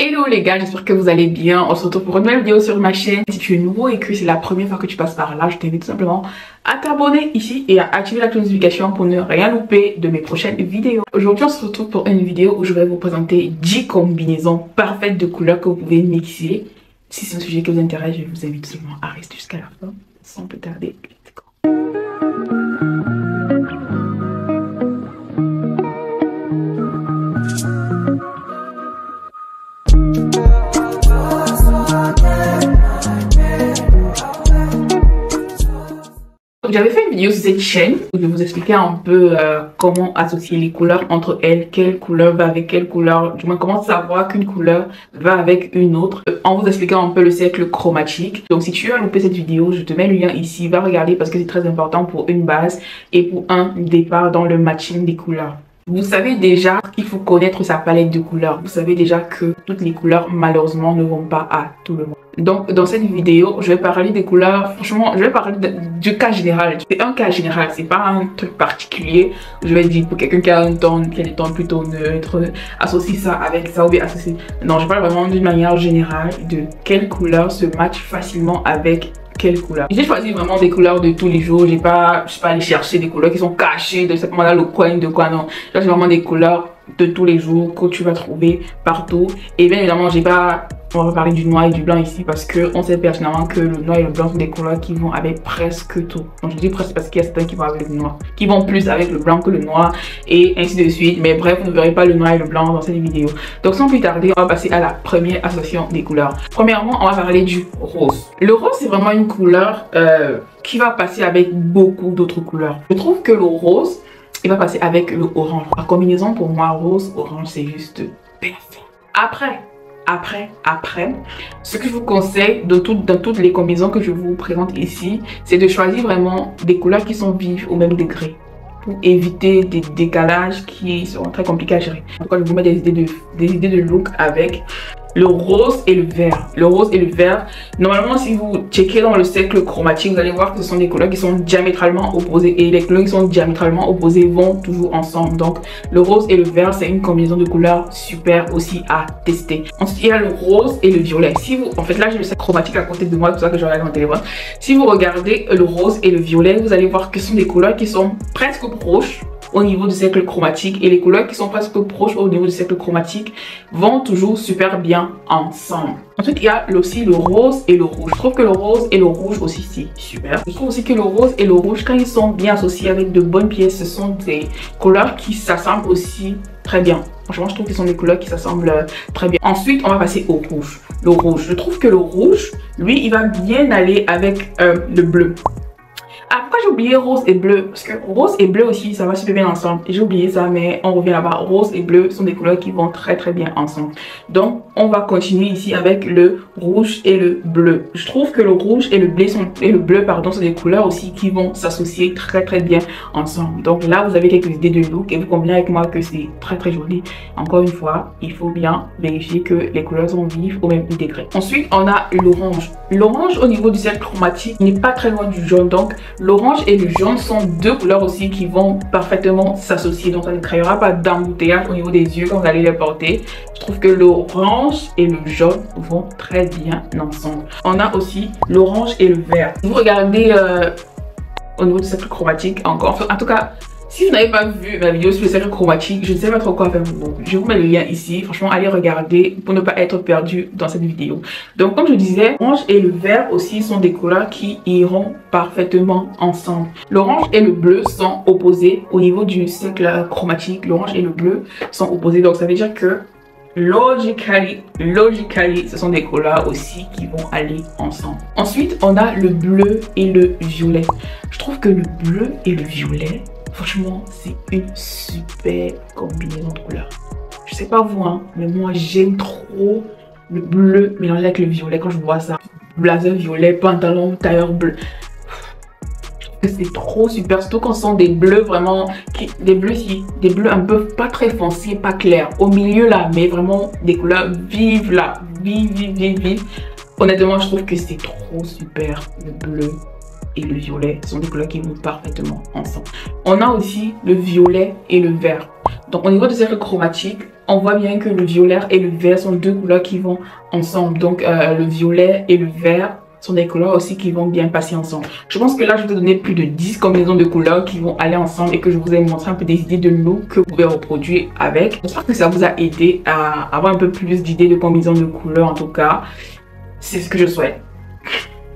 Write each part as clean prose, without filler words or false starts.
Hello les gars, j'espère que vous allez bien. On se retrouve pour une nouvelle vidéo sur ma chaîne. Si tu es nouveau et que c'est la première fois que tu passes par là, je t'invite tout simplement à t'abonner ici et à activer la notification pour ne rien louper de mes prochaines vidéos. Aujourd'hui, on se retrouve pour une vidéo où je vais vous présenter 10 combinaisons parfaites de couleurs que vous pouvez mixer. Si c'est un sujet qui vous intéresse, je vous invite seulement à rester jusqu'à la fin sans plus tarder. Let's go. J'avais fait une vidéo sur cette chaîne où je vous expliquais un peu comment associer les couleurs entre elles, quelle couleur va avec quelle couleur, du moins comment savoir qu'une couleur va avec une autre, en vous expliquant un peu le cercle chromatique. Donc si tu as loupé cette vidéo, je te mets le lien ici, va regarder parce que c'est très important pour une base et pour un départ dans le matching des couleurs. Vous savez déjà qu'il faut connaître sa palette de couleurs. Vous savez déjà que toutes les couleurs malheureusement ne vont pas à tout le monde. Donc dans cette vidéo, je vais parler des couleurs. Franchement, je vais parler du cas général. C'est un cas général, c'est pas un truc particulier. Je vais dire pour quelqu'un qui a un ton, qui a des tons plutôt neutres, associe ça avec ça ou bien associe. Non, je parle vraiment d'une manière générale de quelle couleur se match facilement avec quelle couleur. J'ai choisi vraiment des couleurs de tous les jours. Je suis pas allée chercher des couleurs qui sont cachées de cette manière, le coin de quoi, non. J'ai vraiment des couleurs de tous les jours que tu vas trouver partout. Et bien évidemment, on va parler du noir et du blanc ici parce que on sait pertinemment que le noir et le blanc sont des couleurs qui vont avec presque tout. Donc je dis presque parce qu'il y a certains qui vont avec le noir, qui vont plus avec le blanc que le noir et ainsi de suite. Mais bref, vous ne verrez pas le noir et le blanc dans cette vidéo. Donc sans plus tarder, on va passer à la première association des couleurs. Premièrement, on va parler du rose. Le rose, c'est vraiment une couleur qui va passer avec beaucoup d'autres couleurs. Je trouve que le rose, il va passer avec le orange. La combinaison pour moi, rose-orange, c'est juste parfait. Après, ce que je vous conseille dans toutes les combinaisons que je vous présente ici, c'est de choisir vraiment des couleurs qui sont vives au même degré pour éviter des décalages qui seront très compliqués à gérer. En tout cas, je vais vous mettre des idées de look avec le rose et le vert. Le rose et le vert, normalement, si vous checkez dans le cercle chromatique, vous allez voir que ce sont des couleurs qui sont diamétralement opposées. Et les couleurs qui sont diamétralement opposées vont toujours ensemble. Donc, le rose et le vert, c'est une combinaison de couleurs super aussi à tester. Ensuite, il y a le rose et le violet. Si vous, en fait, là, j'ai le cercle chromatique à côté de moi, c'est pour ça que je regarde mon téléphone. Si vous regardez le rose et le violet, vous allez voir que ce sont des couleurs qui sont presque proches au niveau du cercle chromatique, et les couleurs qui sont presque proches au niveau du cercle chromatique vont toujours super bien ensemble. Ensuite, il y a aussi le rose et le rouge. Je trouve que le rose et le rouge aussi, c'est super. Je trouve aussi que le rose et le rouge, quand ils sont bien associés avec de bonnes pièces, ce sont des couleurs qui s'assemblent aussi très bien. Franchement, je trouve que ce sont des couleurs qui s'assemblent très bien. Ensuite, on va passer au rouge. Le rouge, je trouve que le rouge, lui, il va bien aller avec le bleu. Ah, pourquoi j'ai oublié rose et bleu? Parce que rose et bleu aussi, ça va super bien ensemble. J'ai oublié ça, mais on revient là-bas. Rose et bleu sont des couleurs qui vont très bien ensemble. Donc, on va continuer ici avec le rouge et le bleu. Je trouve que le rouge et le bleu sont des couleurs aussi qui vont s'associer très bien ensemble. Donc là, vous avez quelques idées de look et vous convenez avec moi que c'est très joli. Encore une fois, il faut bien vérifier que les couleurs sont vives au même degré. Ensuite, on a l'orange. L'orange au niveau du cercle chromatique n'est pas très loin du jaune. Donc, l'orange et le jaune sont deux couleurs aussi qui vont parfaitement s'associer. Donc, ça ne créera pas d'embouteillage au niveau des yeux quand vous allez les porter. Je trouve que l'orange et le jaune vont très bien ensemble. On a aussi l'orange et le vert. Si vous regardez au niveau du cercle chromatique, encore, en tout cas, si vous n'avez pas vu ma vidéo sur le cercle chromatique, je ne sais pas trop quoi faire pour vous. Je vous mets le lien ici. Franchement, allez regarder pour ne pas être perdu dans cette vidéo. Donc, comme je disais, l'orange et le vert aussi sont des couleurs qui iront parfaitement ensemble. L'orange et le bleu sont opposés au niveau du cercle chromatique. L'orange et le bleu sont opposés. Donc, ça veut dire que logically, ce sont des couleurs aussi qui vont aller ensemble. Ensuite, on a le bleu et le violet. Je trouve que le bleu et le violet, franchement, c'est une super combinaison de couleurs. Je sais pas vous, hein, mais moi, j'aime trop le bleu mélangé avec le violet quand je vois ça. Blazer violet, pantalon, tailleur bleu. C'est trop super, surtout quand ce sont des bleus vraiment, des bleus un peu pas très foncés, pas clairs. Au milieu là, mais vraiment des couleurs vives là, vives. Honnêtement, je trouve que c'est trop super, le bleu et le violet. Ce sont des couleurs qui vont parfaitement ensemble. On a aussi le violet et le vert. Donc au niveau de ces règles chromatiques, on voit bien que le violet et le vert sont deux couleurs qui vont ensemble. Donc le violet et le vert sont des couleurs aussi qui vont bien passer ensemble. Je pense que là, je vais te donner plus de 10 combinaisons de couleurs qui vont aller ensemble et que je vous ai montré un peu des idées de look que vous pouvez reproduire avec. J'espère que ça vous a aidé à avoir un peu plus d'idées de combinaisons de couleurs en tout cas. C'est ce que je souhaite.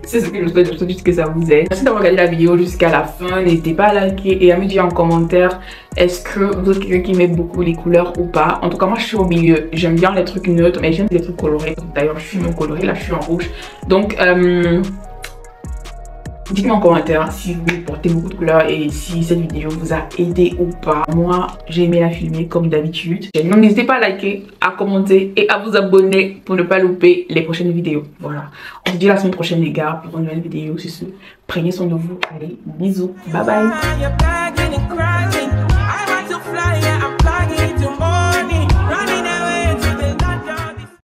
C'est ce que je souhaite, je souhaite juste que ça vous aide. Merci d'avoir regardé la vidéo jusqu'à la fin. N'hésitez pas à liker et à me dire en commentaire est-ce que vous êtes quelqu'un qui met beaucoup les couleurs ou pas. En tout cas, moi je suis au milieu. J'aime bien les trucs neutres, mais j'aime les trucs colorés. D'ailleurs, je suis non colorée, là je suis en rouge. Donc, dites-moi en commentaire si vous portez beaucoup de couleurs et si cette vidéo vous a aidé ou pas. Moi, j'ai aimé la filmer comme d'habitude. Donc, n'hésitez pas à liker, à commenter et à vous abonner pour ne pas louper les prochaines vidéos. Voilà. On se dit la semaine prochaine, les gars, pour une nouvelle vidéo. Sur ce, prenez soin de vous. Allez, bisous. Bye bye.